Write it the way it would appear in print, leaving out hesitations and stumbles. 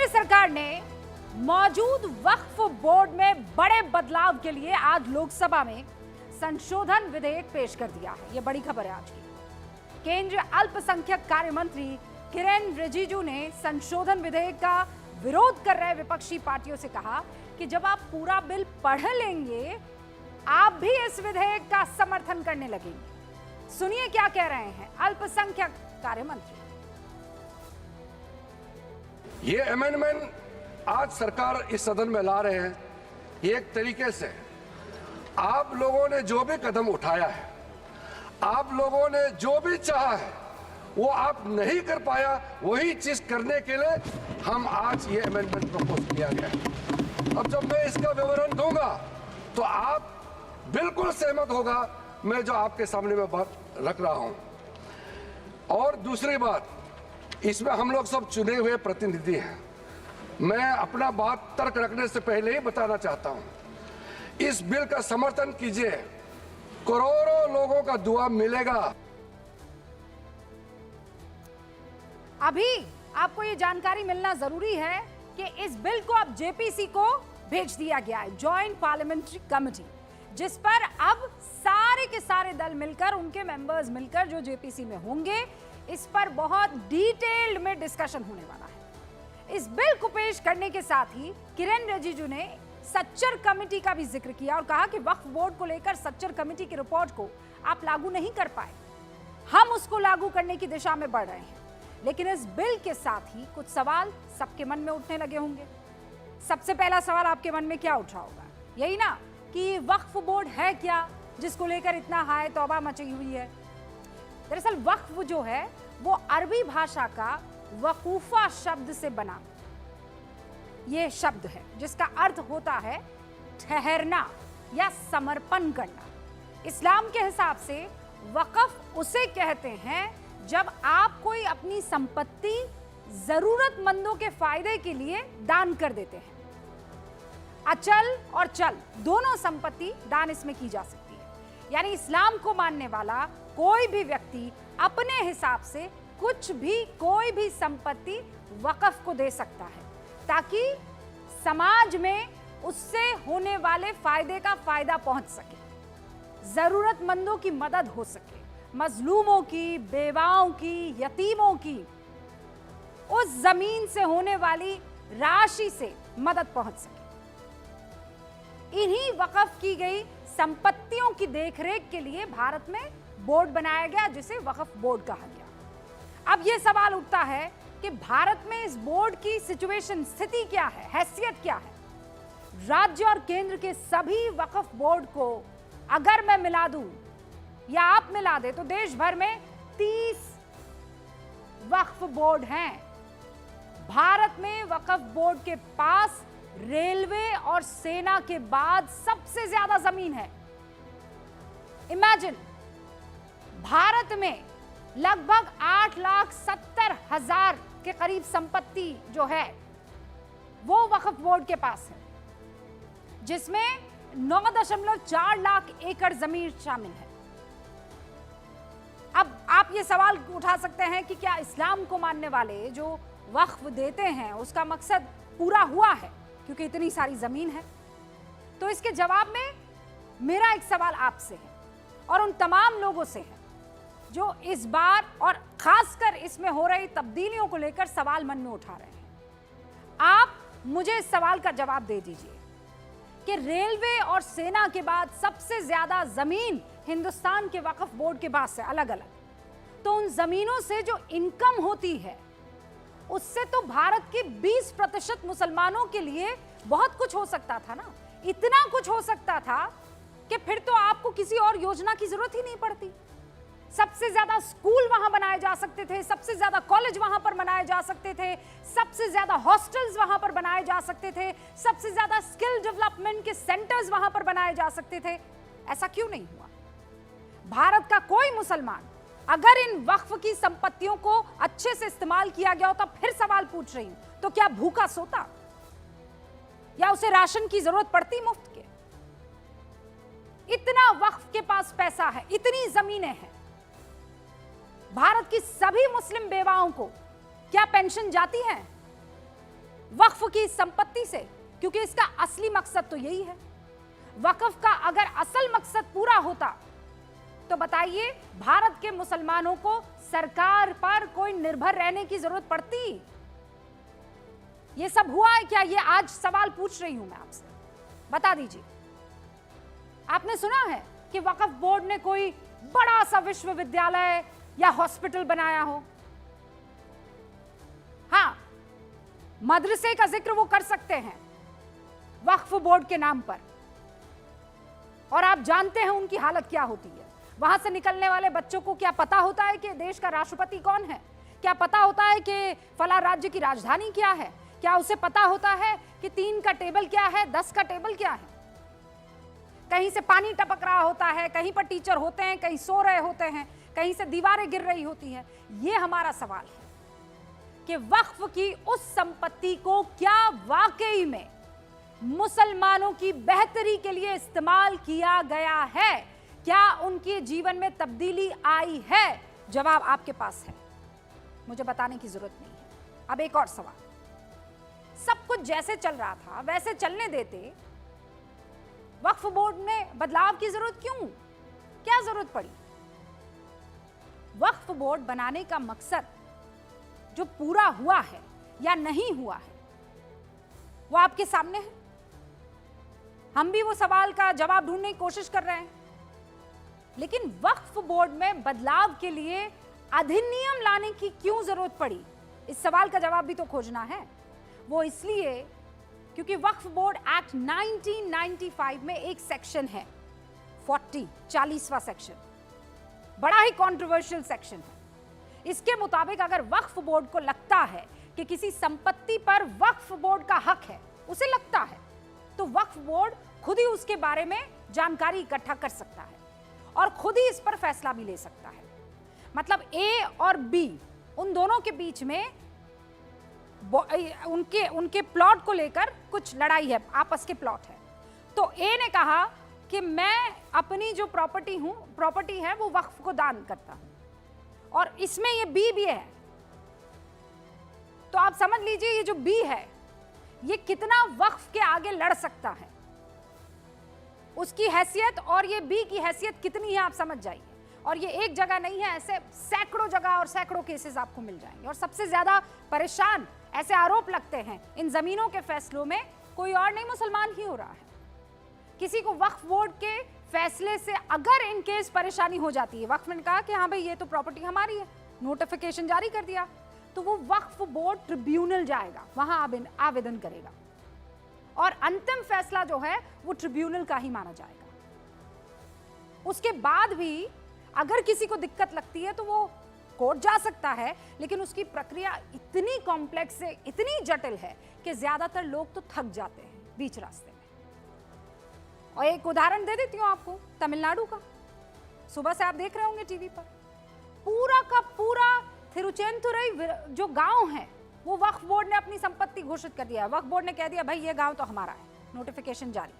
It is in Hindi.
केंद्र सरकार ने मौजूद वक्फ बोर्ड में बड़े बदलाव के लिए आज लोकसभा में संशोधन विधेयक पेश कर दिया है। यह बड़ी खबर है आज की। केंद्रीय अल्पसंख्यक कार्य मंत्री किरेन रिजिजू ने संशोधन विधेयक का विरोध कर रहे विपक्षी पार्टियों से कहा कि जब आप पूरा बिल पढ़ लेंगे आप भी इस विधेयक का समर्थन करने लगेंगे। सुनिए क्या कह रहे हैं अल्पसंख्यक कार्य मंत्री। ये अमेंडमेंट आज सरकार इस सदन में ला रहे हैं, एक तरीके से आप लोगों ने जो भी कदम उठाया है, आप लोगों ने जो भी चाहा है, वो आप नहीं कर पाया, वही चीज करने के लिए हम आज ये अमेंडमेंट प्रपोज किया गया है। अब जब मैं इसका विवरण दूंगा तो आप बिल्कुल सहमत होगा मैं जो आपके सामने में बात रख रहा हूं। और दूसरी बात, इसमें हम लोग सब चुने हुए प्रतिनिधि हैं। मैं अपना बात तर्क रखने से पहले ही बताना चाहता हूं, इस बिल का समर्थन कीजिए, करोड़ों लोगों का दुआ मिलेगा। अभी आपको ये जानकारी मिलना जरूरी है कि इस बिल को अब जेपीसी को भेज दिया गया है, जॉइंट पार्लियामेंट्री कमेटी, जिस पर अब सारे के सारे दल मिलकर, उनके मेंबर्स मिलकर जो जेपीसी में होंगे, इस पर बहुत डिटेल्ड में डिस्कशन होने वाला है। इस बिल को पेश करने के साथ ही किरेन रिजिजू ने सच्चर कमेटी का भी जिक्र किया और कहा कि वक्फ बोर्ड को लेकर सच्चर कमेटी की रिपोर्ट को आप लागू नहीं कर पाए, हम उसको लागू करने की दिशा में बढ़ रहे हैं। लेकिन इस बिल के साथ ही कुछ सवाल सबके मन में उठने लगे होंगे। सबसे पहला सवाल आपके मन में क्या उठा होगा? यही ना कि वक्फ बोर्ड है क्या जिसको लेकर इतना हाय तौबा मची हुई है। दरअसल वक्फ जो है वो अरबी भाषा का वकूफा शब्द से बना ये शब्द है, जिसका अर्थ होता है ठहरना या समर्पण करना। इस्लाम के हिसाब से वक़्फ़ उसे कहते हैं जब आप कोई अपनी संपत्ति जरूरतमंदों के फायदे के लिए दान कर देते हैं। अचल और चल दोनों संपत्ति दान इसमें की जा सकती है। यानी इस्लाम को मानने वाला कोई भी व्यक्ति अपने हिसाब से कुछ भी, कोई भी संपत्ति वक़्फ़ को दे सकता है ताकि समाज में उससे होने वाले फायदे का फायदा पहुंच सके, जरूरतमंदों की मदद हो सके, मजलूमों की, बेवाओं की, यतीमों की उस जमीन से होने वाली राशि से मदद पहुंच सके। इन्हीं वक़्फ़ की गई संपत्तियों की देखरेख के लिए भारत में बोर्ड बनाया गया जिसे वक्फ बोर्ड कहा गया। अब यह सवाल उठता है कि भारत में इस बोर्ड की सिचुएशन, स्थिति क्या है, हैसियत क्या है? राज्य और केंद्र के सभी वक्फ बोर्ड को अगर मैं मिला दूं या आप मिला दे तो देश भर में 30 वक्फ बोर्ड हैं। भारत में वक्फ बोर्ड के पास रेलवे और सेना के बाद सबसे ज्यादा जमीन है। इमेजिन, भारत में लगभग 8,70,000 के करीब संपत्ति जो है वो वक्फ बोर्ड के पास है, जिसमें 9.4 लाख एकड़ जमीन शामिल है। अब आप ये सवाल उठा सकते हैं कि क्या इस्लाम को मानने वाले जो वक्फ देते हैं उसका मकसद पूरा हुआ है क्योंकि इतनी सारी जमीन है? तो इसके जवाब में मेरा एक सवाल आपसे है और उन तमाम लोगों से है जो इस बार और खासकर इसमें हो रही तब्दीलियों को लेकर सवाल मन में उठा रहे हैं। आप मुझे इस सवाल का जवाब दे दीजिए कि रेलवे और सेना के बाद सबसे ज्यादा जमीन हिंदुस्तान के वक्फ बोर्ड के पास है अलग अलग, तो उन जमीनों से जो इनकम होती है उससे तो भारत के 20% मुसलमानों के लिए बहुत कुछ हो सकता था ना। इतना कुछ हो सकता था कि फिर तो आपको किसी और योजना की जरूरत ही नहीं पड़ती। सबसे ज्यादा स्कूल वहां बनाए जा सकते थे, सबसे ज्यादा कॉलेज वहां पर बनाए जा सकते थे, सबसे ज्यादा हॉस्टल्स वहां पर बनाए जा सकते थे, सबसे ज्यादा स्किल डेवलपमेंट के सेंटर्स वहां पर बनाए जा सकते थे। ऐसा क्यों नहीं हुआ? भारत का कोई मुसलमान अगर इन वक्फ की संपत्तियों को अच्छे से इस्तेमाल किया गया होता, फिर सवाल पूछ रही हूं, तो क्या भूखा सोता या उसे राशन की जरूरत पड़ती मुफ्त के? इतना वक्फ के पास पैसा है, इतनी जमीनें हैं, भारत की सभी मुस्लिम बेवाओं को क्या पेंशन जाती है? की इस संपत्ति से, क्योंकि इसका असली मकसद तो यही है। वक्फ का अगर असल मकसद पूरा होता तो बताइए भारत के मुसलमानों को सरकार पर कोई निर्भर रहने की जरूरत पड़ती? ये सब हुआ है क्या? ये आज सवाल पूछ रही हूं मैं आपसे, बता दीजिए। आपने सुना है कि वक्फ बोर्ड ने कोई बड़ा सा विश्वविद्यालय या हॉस्पिटल बनाया हो? हाँ, मदरसे का जिक्र वो कर सकते हैं वक्फ बोर्ड के नाम पर, और आप जानते हैं उनकी हालत क्या होती है। वहां से निकलने वाले बच्चों को क्या पता होता है कि देश का राष्ट्रपति कौन है? क्या पता होता है कि फला राज्य की राजधानी क्या है? क्या उसे पता होता है कि 3 का टेबल क्या है, 10 का टेबल क्या है? कहीं से पानी टपक रहा होता है, कहीं पर टीचर होते हैं, कहीं सो रहे होते हैं, कहीं से दीवारें गिर रही होती हैं। ये हमारा सवाल है कि वक्फ की उस संपत्ति को क्या वाकई में मुसलमानों की बेहतरी के लिए इस्तेमाल किया गया है? क्या उनके जीवन में तब्दीली आई है? जवाब आपके पास है, मुझे बताने की जरूरत नहीं है। अब एक और सवाल, सब कुछ जैसे चल रहा था वैसे चलने देते, वक्फ बोर्ड में बदलाव की जरूरत क्यों? क्या जरूरत पड़ी? वक्फ बोर्ड बनाने का मकसद जो पूरा हुआ है या नहीं हुआ है वो आपके सामने है। हम भी वो सवाल का जवाब ढूंढने की कोशिश कर रहे हैं, लेकिन वक्फ बोर्ड में बदलाव के लिए अधिनियम लाने की क्यों जरूरत पड़ी? इस सवाल का जवाब भी तो खोजना है। वो इसलिए क्योंकि वक्फ बोर्ड एक्ट 1995 में एक सेक्शन है 40वां सेक्शन, बड़ा ही कंट्रोवर्शियल सेक्शन है। इसके मुताबिक अगर वक्फ बोर्ड को लगता है कि किसी संपत्ति पर वक्फ बोर्ड का हक है, उसे लगता है, तो वक्फ बोर्ड खुद ही उसके बारे में जानकारी इकट्ठा कर सकता है और खुद ही इस पर फैसला भी ले सकता है। मतलब ए और बी, उन दोनों के बीच में उनके प्लॉट को लेकर कुछ लड़ाई है, आपस के प्लॉट है। तो ए ने कहा कि मैं अपनी जो प्रॉपर्टी है वो वक्फ को दान करता हूं, और इसमें ये बी भी है। तो आप समझ लीजिए ये जो बी है ये कितना वक्फ के आगे लड़ सकता है, उसकी हैसियत और ये बी की हैसियत कितनी है आप समझ जाइए। और ये एक जगह नहीं है, ऐसे सैकड़ों जगह और सैकड़ों केसेस आपको मिल जाएंगे। और सबसे ज्यादा परेशान ऐसे आरोप लगते हैं इन जमीनों के फैसलों में, कोई और नहीं मुसलमान ही हो रहा है। किसी को वक्फ बोर्ड के फैसले से अगर इन केस परेशानी हो जाती है, वक्फ ने कहा कि हाँ भाई ये तो प्रॉपर्टी हमारी है, नोटिफिकेशन जारी कर दिया, तो वो वक्फ बोर्ड ट्रिब्यूनल जाएगा, वहां आवेदन करेगा और अंतिम फैसला जो है वो ट्रिब्यूनल का ही माना जाएगा। उसके बाद भी अगर किसी को दिक्कत लगती है तो वो कोर्ट जा सकता है, लेकिन उसकी प्रक्रिया इतनी कॉम्प्लेक्स है, इतनी जटिल है कि ज्यादातर लोग तो थक जाते हैं बीच रास्ते में। और एक उदाहरण दे देती हूँ आपको, तमिलनाडु का। सुबह से आप देख रहे होंगे टीवी पर, पूरा का पूरा थिरुचेंदुरई जो गांव है वो वक्फ बोर्ड ने अपनी संपत्ति घोषित कर दिया है। वक्फ बोर्ड ने कह दिया भाई ये गांव तो हमारा है, नोटिफिकेशन जारी।